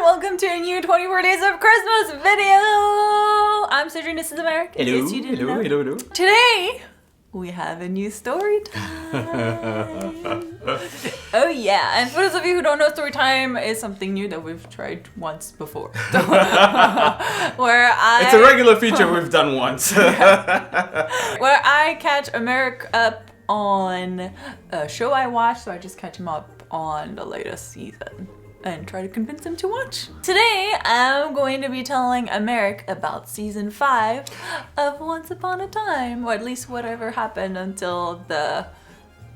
Welcome to a new 24 Days of Christmas video! I'm Sandrine, this is Americ. Hello. Today, we have a new story time. Oh yeah, and for those of you who don't know, story time is something new that we've tried once before. It's a regular feature we've done once. Where I catch Americ up on a show I watched, so I just catch him up on the latest season and try to convince him to watch. Today, I'm going to be telling Americ about season 5 of Once Upon a Time, or at least whatever happened until the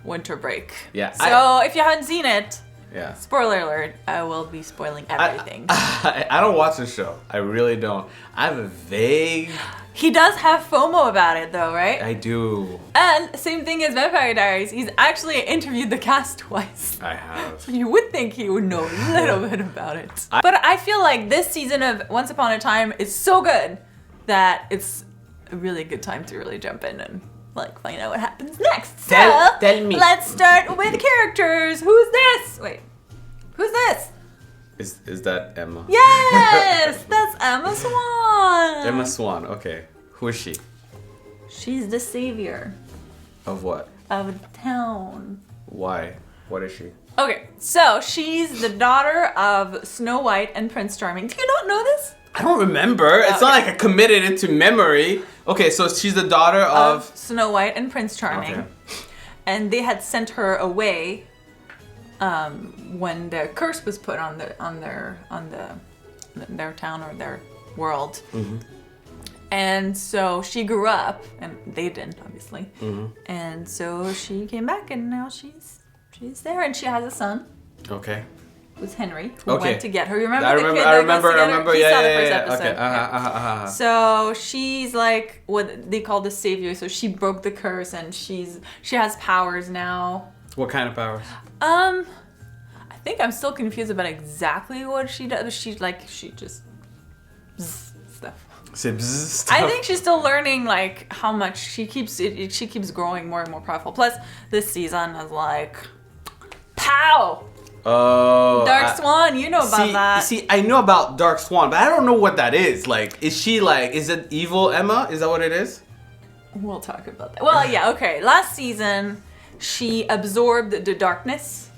winter break. Yeah. So if you haven't seen it, yeah. Spoiler alert, I will be spoiling everything. I don't watch the show. I really don't. I have a vague... He does have FOMO about it though, right? I do. And same thing as Vampire Diaries, he's actually interviewed the cast twice. I have. So you would think he would know a little bit about it. But I feel like this season of Once Upon a Time is so good that it's a really good time to really jump in and like find out what happens next. So tell me. Let's start with characters. Who's this? Wait, who's this? Is that Emma? Yes, that's Emma Swan. Emma Swan, okay. Who is she? She's the savior Of what? of the town. Why? What is she? Okay, so she's the daughter of Snow White and Prince Charming. Do you not know this? I don't remember. It's not like I committed it to memory. Okay, so she's the daughter of Snow White and Prince Charming. Okay. And they had sent her away when the curse was put on their town or their world. Mm-hmm. And so she grew up, and they didn't, obviously. Mm-hmm. And so she came back, and now she's there, and she has a son. Okay. Who's Henry, who went to get her. You remember I the kid I that goes to get her? He saw the first episode. Okay. So she's like what they call the savior. So she broke the curse, and she has powers now. What kind of powers? I think I'm still confused about exactly what she does. She just stuff. Stuff. I think she's still learning like how much she keeps growing more and more powerful. Plus, this season is like, pow. Oh, Dark Swan, you know about that. See, I know about Dark Swan, but I don't know what that is. Like, is it evil Emma? Is that what it is? We'll talk about that. Well, yeah, okay. Last season, she absorbed the darkness.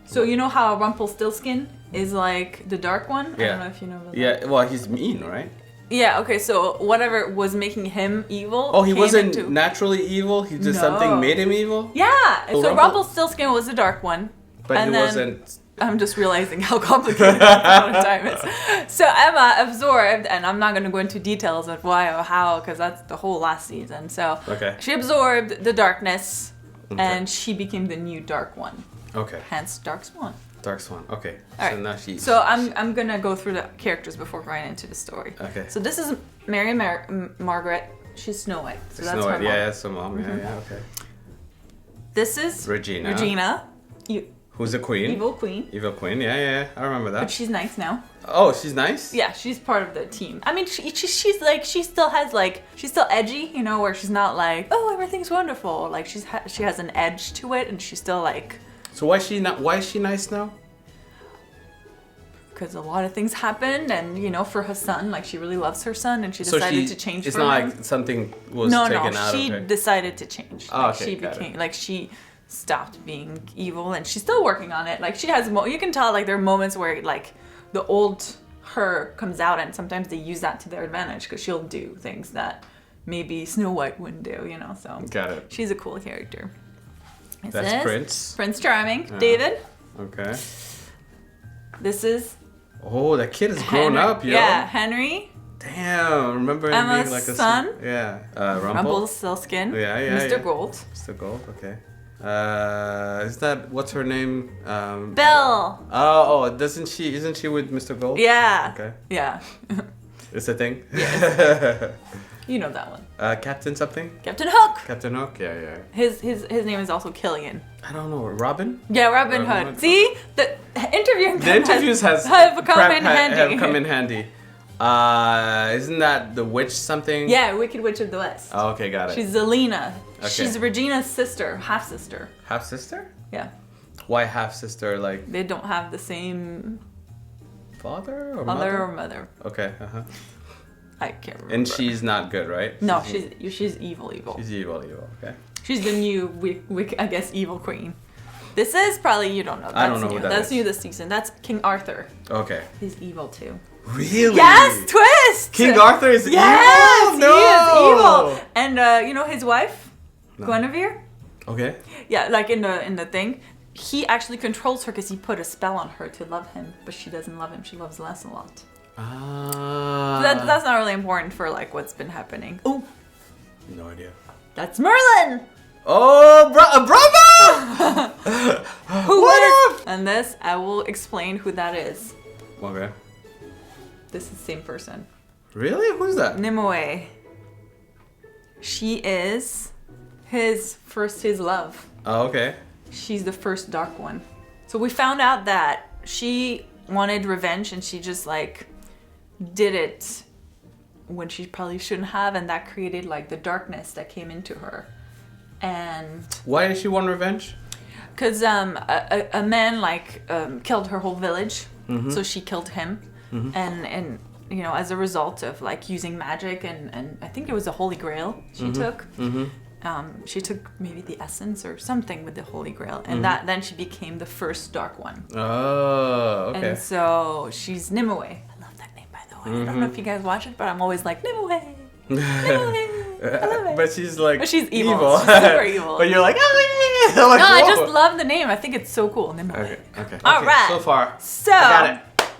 So you know how Rumpelstiltskin is like the dark one? Yeah. I don't know if you know about that. Yeah, well, he's mean, right? Yeah, okay, so whatever was making him evil. Oh, he wasn't naturally evil? He just something made him evil? Yeah, so Rumpelstiltskin was the dark one. But he wasn't... I'm just realizing how complicated that time is. So Emma absorbed, and I'm not going to go into details of why or how, because that's the whole last season. So she absorbed the darkness, and she became the new Dark One. Okay. Hence Dark Swan. Dark Swan. Okay. All so right. Now she's... So I'm going to go through the characters before going into the story. Okay. So this is Margaret. She's Snow White. So that's her mom. Yeah, that's her mom. Mm-hmm. Yeah, okay. This is Regina. Who's the queen? Evil queen. Evil queen, yeah. I remember that. But she's nice now. Oh, she's nice? Yeah, she's part of the team. I mean, she's like, she's still edgy, you know, where she's not like, oh, everything's wonderful. Like, she has an edge to it, and she's still like... So why is she nice now? Because a lot of things happened, and, you know, for her son, like, she really loves her son, and she decided to change for him. It's not like something was taken out of her? No, she decided to change. Oh, okay, she stopped being evil, and she's still working on it. Like, she has you can tell, like, there are moments where like the old her comes out, and sometimes they use that to their advantage because she'll do things that maybe Snow White wouldn't do, you know. So got it. She's a cool character. That's Prince Charming. David. Okay. This is that kid is grown up, yo. Yeah, Henry. Damn, remember him Emma's being like a son? Yeah. Rumpelstiltskin. Yeah. Mr. Gold. Mr. Gold, okay. Is that, what's her name? Belle. Isn't she with Mr. Gold? Yeah. Okay. Yeah. It's a thing? Yes. You know that one. Captain something? Captain Hook. Captain Hook, yeah. His name is also Killian. I don't know, Robin? Yeah, Robin Hood. See? The interviews have come in handy. Isn't that the witch something? Yeah, Wicked Witch of the West. Oh, okay, got it. She's Zelena. Okay. She's Regina's sister, half sister. Half sister? Yeah. Why half sister? Like they don't have the same father or father or mother. Okay. I can't remember. And she's not good, right? No, she's evil. She's evil. Okay. She's the new, I guess, evil queen. This is probably, you don't know. That's I don't know what that That's is. new this season. That's King Arthur. Okay. He's evil too. Really? Yes, twist! King Arthur is yes, evil? No! he is evil. And you know his wife? No. Guinevere? Okay. Yeah, like in the thing. He actually controls her because he put a spell on her to love him. But she doesn't love him. She loves Lancelot. Ah. That's not really important for like what's been happening. Oh, No idea. that's Merlin! Oh, brother! Who What is? And this, I will explain who that is. Okay. This is the same person. Really? Who's that? Nimue. She is his love. Oh, okay. She's the first dark one. So we found out that she wanted revenge and she just like did it when she probably shouldn't have, and that created like the darkness that came into her. And Why did she want revenge? because a man like killed her whole village, so she killed him, and you know, as a result of like using magic and I think it was the Holy Grail she took. She took maybe the essence or something with the Holy Grail, and then she became the first dark one. Oh, okay. And so she's Nimue. I love that name, by the way. I don't know if you guys watch it, but I'm always like Nimue. Nimue. I love it. But she's like She's evil. She's super evil. But you're like, oh yeah. Like, No, I whoa. just love the name. I think it's so cool. Nimue. Okay. All right. So far. So I got it.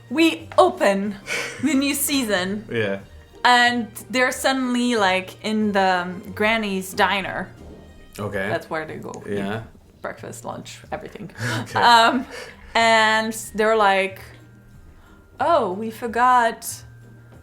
we open the new season, Yeah. and they're suddenly like in the granny's diner. Okay. That's where they go. Yeah. Breakfast, lunch, everything. Okay. And they're like, oh, we forgot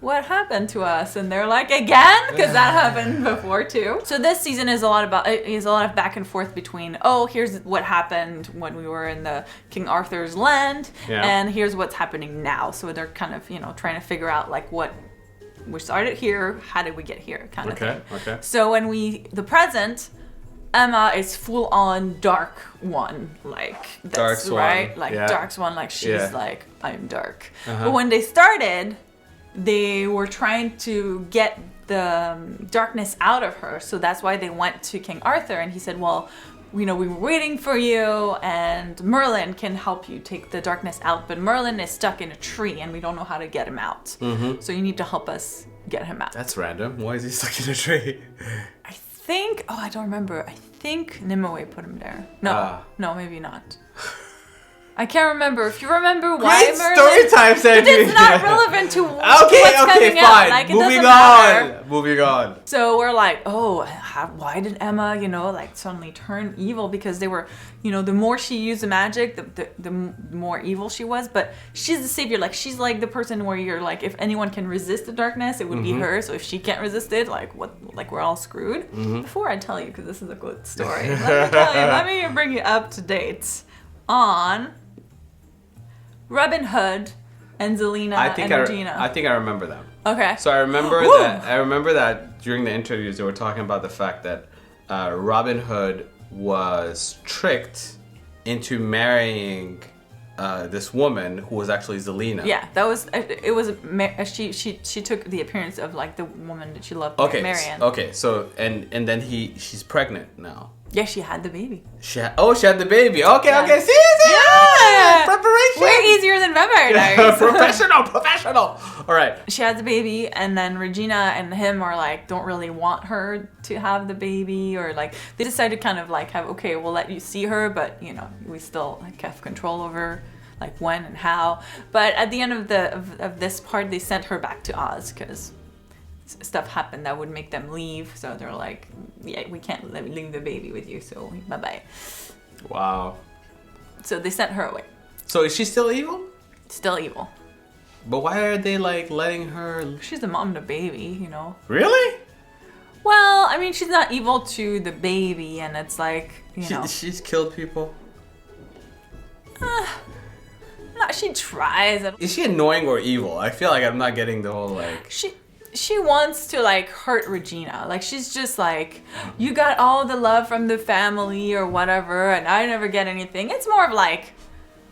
what happened to us. And they're like, again? Because that happened before too. So this season is a lot of back and forth between, oh, here's what happened when we were in the King Arthur's land, and here's what's happening now. So they're kind of, you know, trying to figure out like what we started here, how did we get here, kind of thing. Okay. So when the present, Emma is full on dark one, like this, Dark Swan, right? Like yeah. dark swan, like she's Yeah. like, I'm dark. But when they started, they were trying to get the darkness out of her. So that's why they went to King Arthur, and he said, well, you know, we were waiting for you, and Merlin can help you take the darkness out, but Merlin is stuck in a tree and we don't know how to get him out. So you need to help us get him out. That's random. Why is he stuck in a tree? I think, I don't remember. I think Nimue put him there. No, maybe not. I can't remember. If you remember why Great Merlin... story time, Sandrine. But it's not relevant to what's Okay, coming fine. out. Like, it Moving doesn't matter. on. Moving on. So we're like, why did Emma, you know, like suddenly turn evil? Because they were, you know, the more she used the magic, the more evil she was. But she's the savior. Like, she's like the person where you're like, if anyone can resist the darkness, it would be her. So if she can't resist it, like we're all screwed. Before I tell you, because this is a good story, let me bring you up to date on Robin Hood and Zelina and Regina. I think I remember them. Okay. So I remember that during the interviews they were talking about the fact that Robin Hood was tricked into marrying this woman who was actually Zelina. Yeah, that was it. Was she took the appearance of like the woman that she loved, Marianne. Okay. So and then she's pregnant now. Yeah, she had the baby. She had the baby. Okay. Yeah. Okay. See. Yeah. Preparation. Way easier than Vampire Diaries. Professional. All right. She had the baby, and then Regina and him are like, don't really want her to have the baby, or like they decided kind of like we'll let you see her, but you know we still like have control over like when and how. But at the end of this part, they sent her back to Oz because stuff happened that would make them leave. So they're like, yeah, we can't leave the baby with you, so bye-bye. Wow. So they sent her away. So is she still evil? Still evil. But why are they like letting her? She's the mom to baby, you know. Really? Well, I mean, she's not evil to the baby, and it's like, you know. She's killed people. No, she tries. Is she annoying or evil? I feel like I'm not getting the whole like. she wants to like hurt Regina. Like she's just like, you got all the love from the family or whatever, and I never get anything. It's more of like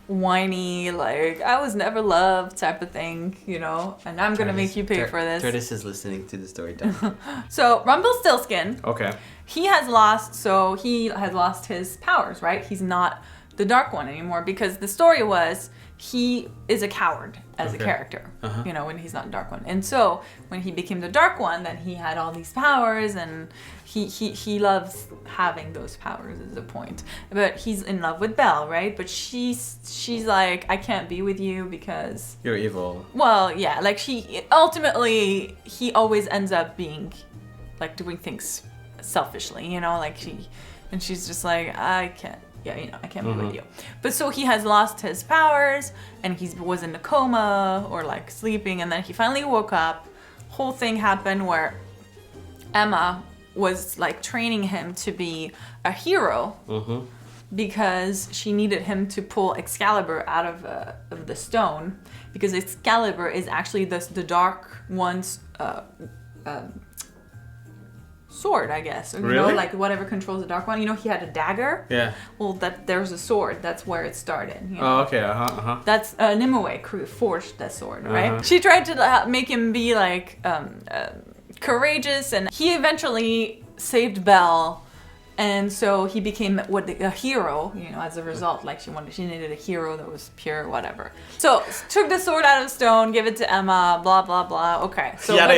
whiny, like I was never loved type of thing, you know. And I'm gonna make you pay for this. Curtis is listening to the story time. So Rumpelstiltskin. Okay. He has lost his powers, right? He's not the Dark One anymore because the story was he is a coward as a character, you know, when he's not Dark One. And so when he became the Dark One, then he had all these powers, and he loves having those powers is the point. But he's in love with Belle, right? But she's like, I can't be with you because you're evil. Well, yeah, like he always ends up being like doing things selfishly, you know, like she's just like, I can't be with you. But so he has lost his powers, and he was in a coma or like sleeping, and then he finally woke up. Whole thing happened where Emma was like training him to be a hero because she needed him to pull Excalibur out of the stone, because Excalibur is actually the Dark One's sword, I guess. Or, you know, like whatever controls the Dark One. You know, he had a dagger. Yeah. Well, there's a sword. That's where it started. You know? Oh, okay. That's Nimue forged that sword, right? She tried to make him be like courageous, and he eventually saved Belle. And so he became a hero, you know, as a result. Like she needed a hero that was pure, whatever. So took the sword out of stone, give it to Emma, blah blah blah. Okay, so yada.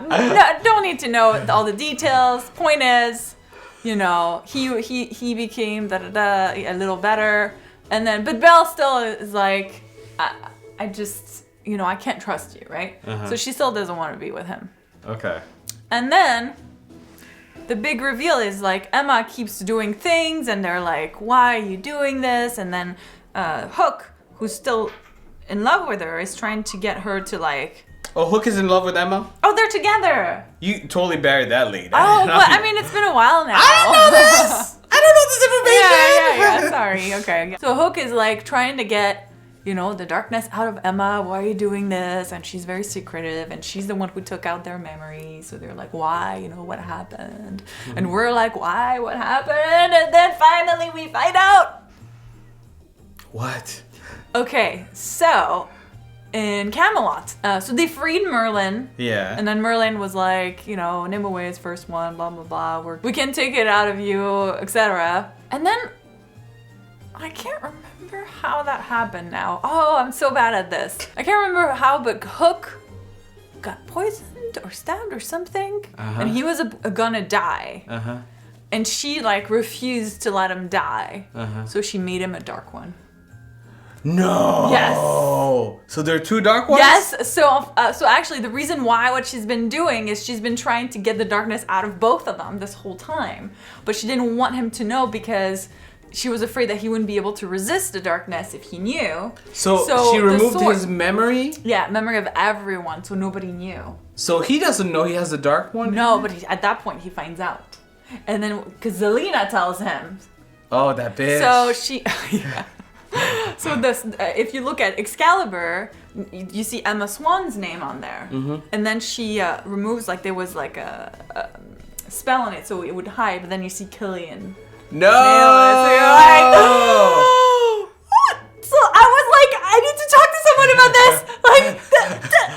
No, don't need to know all the details. Point is, you know, he became a little better, and then but Belle still is like, I just, you know, I can't trust you, right? So she still doesn't want to be with him. Okay. And then the big reveal is like Emma keeps doing things, and they're like, why are you doing this? And then Hook, who's still in love with her, is trying to get her to like... Oh, Hook is in love with Emma? Oh, they're together. You totally buried that lead. Oh, but I mean, it's been a while now. I don't know this! I don't know this information! Yeah, sorry. Okay. So Hook is like trying to get, you know, the darkness out of Emma. Why are you doing this? And she's very secretive, and she's the one who took out their memories. So they're like, why? You know, what happened? And we're like, why? What happened? And then finally we find out. What? Okay, so in Camelot, so they freed Merlin. Yeah. And then Merlin was like, you know, Nimue is first one, blah, blah, blah. We can take it out of you, etc. And then I can't remember how that happened now. Oh, I'm so bad at this. I can't remember how, but Hook got poisoned or stabbed or something. And he was gonna die. And she like refused to let him die. So she made him a Dark One. No. Yes. So there are two Dark Ones? Yes. So actually the reason why what she's been doing is she's been trying to get the darkness out of both of them this whole time. But she didn't want him to know because she was afraid that he wouldn't be able to resist the darkness if he knew. So she removed his memory? Yeah, memory of everyone, so nobody knew. So he doesn't know he has a Dark One? No, but at that point he finds out. And then, because Zelina tells him. Oh, that bitch. So she, yeah. So if you look at Excalibur, you see Emma Swan's name on there. And then she removes, like there was like a spell on it so it would hide, but then you see Killian. No! So you're like, oh, what? So I was like, I need to talk to someone about this. Like,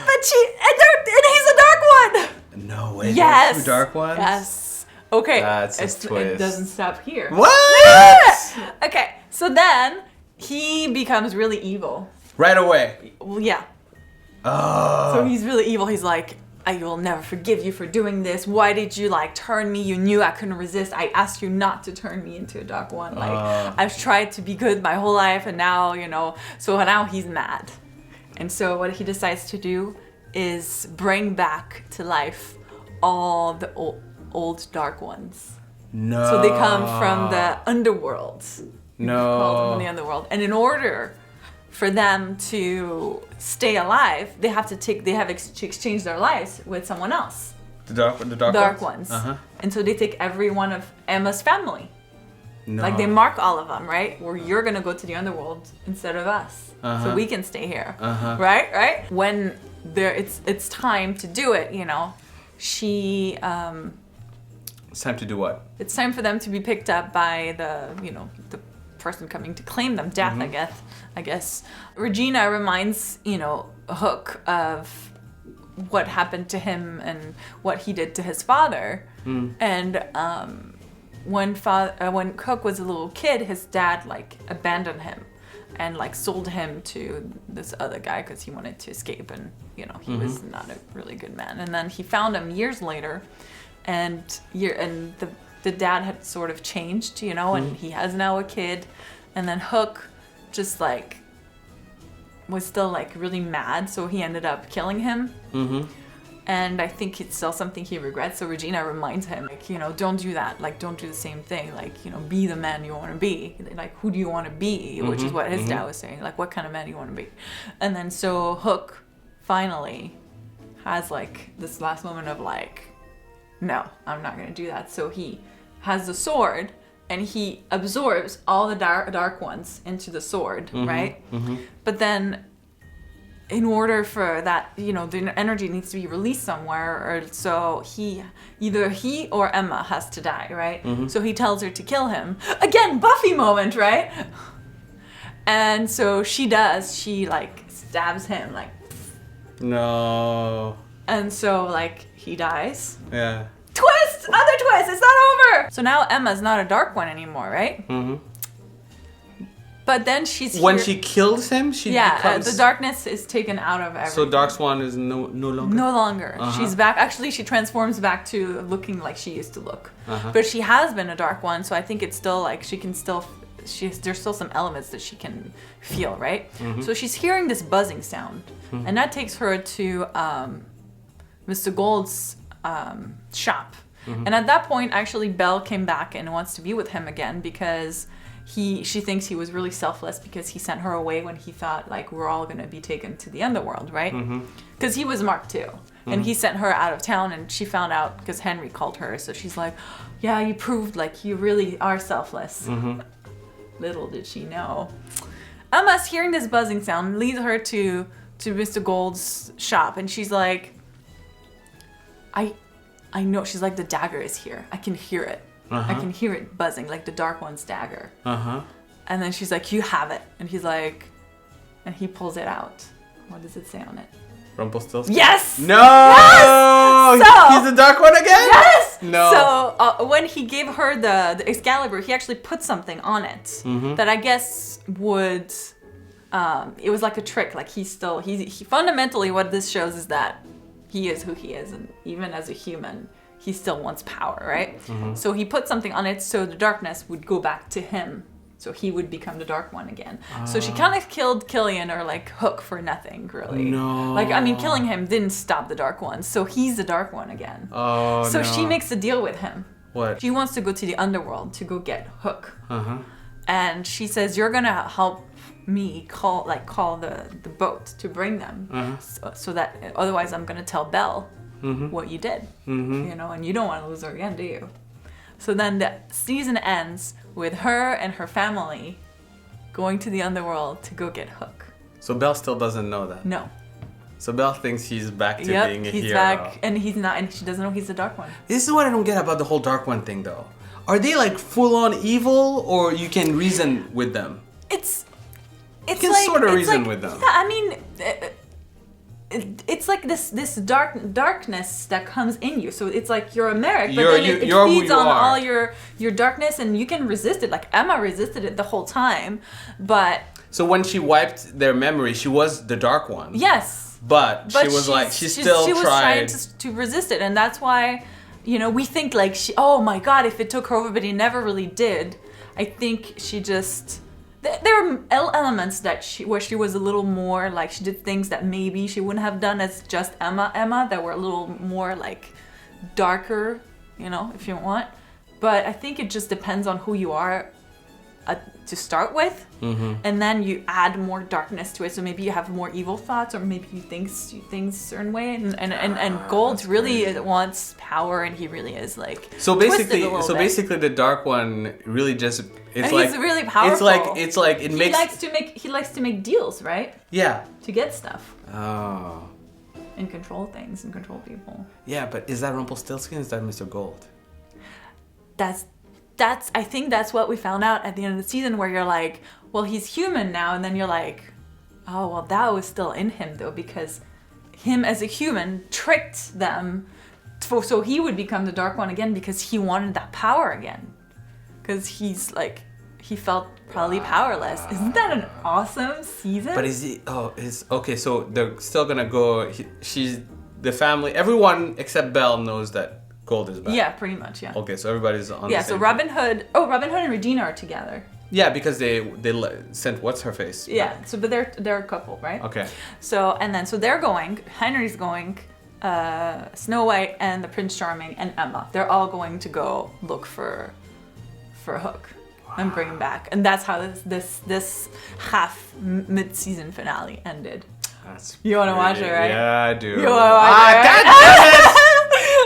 and he's a Dark One. No way. Yes. Two Dark Ones? Yes. Okay. That's a twist. It doesn't stop here. What? Okay. So then he becomes really evil. Right away. Well, yeah. Oh. So he's really evil. He's like, I will never forgive you for doing this. Why did you like turn me? You knew I couldn't resist. I asked you not to turn me into a Dark One. Like I've tried to be good my whole life, and now, you know, so now he's mad. And so what he decides to do is bring back to life all the old Dark Ones. No. So they come from the underworld. No. Called them from the underworld. And in order for them to stay alive, they have to exchange their lives with someone else. The dark ones? And so they take every one of Emma's family. No. Like they mark all of them, right? Where you're gonna go to the underworld instead of us, so we can stay here, right? When it's time to do it, you know. She It's time to do what? It's time for them to be picked up by the person coming to claim them, Death, I guess. Regina reminds, Hook of what happened to him and what he did to his father. And when Hook was a little kid, his dad abandoned him and sold him to this other guy because he wanted to escape, and he was not a really good man. And then he found him years later, and the dad had sort of changed, and he has now a kid. And then Hook just was still really mad, so he ended up killing him. And I think it's still something he regrets. So Regina reminds him, don't do that. Don't do the same thing. Be the man you want to be. Who do you want to be? Which is what his dad was saying. What kind of man do you want to be? And then so Hook finally has this last moment of no, I'm not going to do that. So he has the sword and he absorbs all the dark ones into the sword, right? But then in order for that, the energy needs to be released somewhere, or so either he or Emma has to die, right? So he tells her to kill him. Again, Buffy moment, right? And so she does. She stabs him, No. And so he dies. Yeah. Twist! Other twist! It's not over! So now Emma's not a dark one anymore, right? But then when she kills him, she becomes... the darkness is taken out of everything. So Dark Swan is no longer? No longer. She's back. Actually, she transforms back to looking like she used to look. But she has been a dark one, so I think it's still she can still... there's still some elements that she can feel, right? So she's hearing this buzzing sound. And that takes her to Mr. Gold's shop. And at that point, actually, Belle came back and wants to be with him again because she thinks he was really selfless because he sent her away when he thought we're all going to be taken to the underworld, right? Because he was marked too. And he sent her out of town, and she found out because Henry called her. So she's like, yeah, you proved you really are selfless. Little did she know. Emma's hearing this buzzing sound, leads her to Mr. Gold's shop, and she's like, I know. She's like, the dagger is here. I can hear it. I can hear it buzzing, like the Dark One's dagger. And then she's like, you have it. And he's like, and he pulls it out. What does it say on it? Rumpelstiltskin? Yes! No! Yes! So, he's the Dark One again? Yes! No. So when he gave her the Excalibur, he actually put something on it that I guess would... it was like a trick. He fundamentally what this shows is that he is who he is, and even as a human, he still wants power, right? So he put something on it so the darkness would go back to him, so he would become the Dark One again. So she kind of killed Killian or Hook for nothing, really. No. Killing him didn't stop the Dark One, so he's the Dark One again. Oh, so no. she makes a deal with him. What? She wants to go to the underworld to go get Hook. And she says, you're gonna help me call the boat to bring them, so that otherwise I'm gonna tell Belle what you did, and you don't want to lose her again, do you? So then the season ends with her and her family going to the underworld to go get Hook. So Belle still doesn't know that? No. So Belle thinks he's back to being a hero. He's back, and he's not, and she doesn't know he's the Dark One. This is what I don't get about the whole Dark One thing, though. Are they full-on evil, or you can reason with them? You can sort of reason with them. Yeah, I mean, it's this darkness that comes in you. So it's you're Americ, but then it feeds on all your darkness, and you can resist it. Emma resisted it the whole time, but... So when she wiped their memory, she was the Dark One. Yes. But she was she still was trying to resist it, and that's why, we think oh my God, if it took her over, but it never really did. I think she just... There were elements where she was a little more she did things that maybe she wouldn't have done as just Emma that were a little more darker, if you want. But I think it just depends on who you are to start with, and then you add more darkness to it. So maybe you have more evil thoughts, or maybe you think things a certain way. And Gold really wants power, and he really is So basically, the Dark One really just he's really powerful. It makes he likes to make deals, right? Yeah. To get stuff. Oh. and control things and control people. Yeah, but is that Rumpelstiltskin? Is that Mr. Gold? I think that's what we found out at the end of the season, where you're like, well, he's human now, and then you're like, oh, well, that was still in him though, because him as a human tricked them so he would become the Dark One again, because he wanted that power again, because he's like, he felt probably powerless. Isn't that an awesome season? But is he? Oh, okay. So they're still gonna go. She's the family. Everyone except Belle knows that Gold is back. Yeah, pretty much. Yeah. Okay, so everybody's on. Yeah. The same So Robin Hood and Regina are together. Yeah, because they sent what's her face. Yeah. back. So, but they're a couple, right? Okay. So so they're going. Henry's going. Snow White and the Prince Charming and Emma. They're all going to go look for Hook. And bring him back, and that's how this half mid-season finale ended. You want to watch it, right? Yeah, I do. You want to watch it, right? God damn it!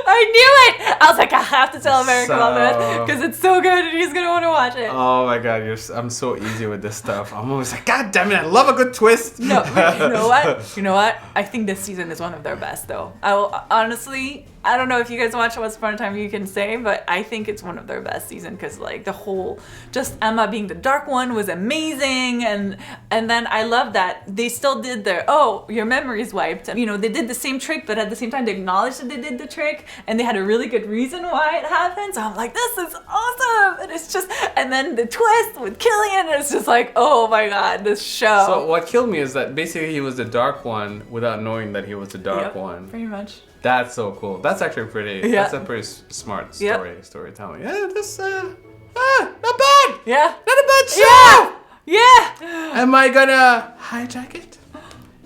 I knew it! I was like, I have to tell Americ about this because it's so good and he's gonna want to watch it. Oh my god, I'm so easy with this stuff. I'm always like, God damn it, I love a good twist. No, you know what? You know what? I think this season is one of their best, though. I will honestly. I don't know if you guys watch Once Upon a Time you can say, but I think it's one of their best season, because like the whole just Emma being the Dark One was amazing, and then I love that they still did their your memory's wiped. You know, they did the same trick, but at the same time they acknowledged that they did the trick, and they had a really good reason why it happened. So I'm like, this is awesome, and it's just, and then the twist with Killian, and it's just like, oh my god, this show. So what killed me is that basically he was the Dark One without knowing that he was the Dark One. Pretty much. That's so cool. That's actually that's a pretty smart storytelling. Yeah, this not bad. Yeah. Not a bad show. Yeah. Am I gonna hijack it?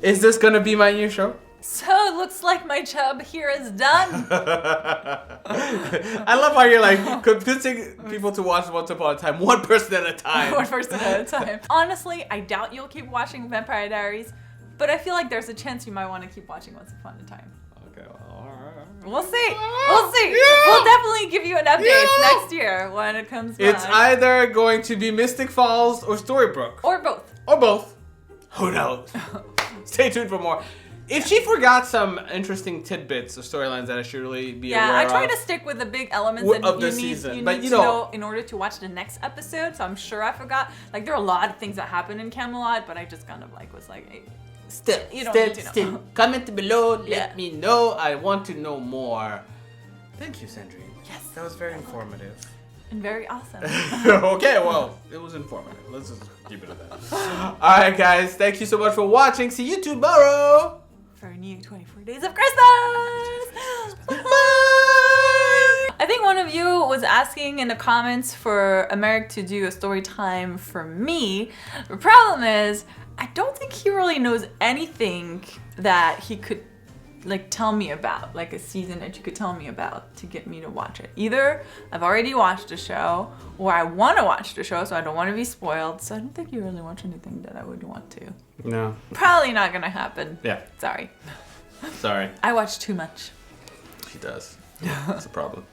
Is this gonna be my new show? So it looks like my job here is done. I love how you're like convincing people to watch Once Upon a Time, one person at a time. One person at a time. Honestly, I doubt you'll keep watching Vampire Diaries, but I feel like there's a chance you might want to keep watching Once Upon a Time. Okay, well, all right. We'll see. We'll see. Yeah. We'll definitely give you an update next year when it comes back. It's either going to be Mystic Falls or Storybrooke. Or both. Or both. Who knows? Stay tuned for more. If she forgot some interesting tidbits or storylines that I should really be aware of. Yeah, I try to stick with the big elements that of the you season. need But to know in order to watch the next episode. So I'm sure I forgot. Like, there are a lot of things that happen in Camelot, but I just kind of like was like, hey, you don't need to know. Comment below. Let me know. I want to know more. Thank you, Sandrine. Yes. That was very informative. And very awesome. Okay, well, it was informative. Let's just keep it at that. Alright, guys. Thank you so much for watching. See you tomorrow. For a new 24 Days of Christmas. Bye. I think one of you was asking in the comments for Americ to do a story time for me. The problem is, I don't think he really knows anything that he could like tell me about, like a season that you could tell me about to get me to watch it. Either I've already watched the show, or I want to watch the show, so I don't want to be spoiled. So I don't think you really watch anything that I would want to. No. Probably not gonna happen. Yeah. Sorry. Sorry. I watch too much. He does. That's a problem.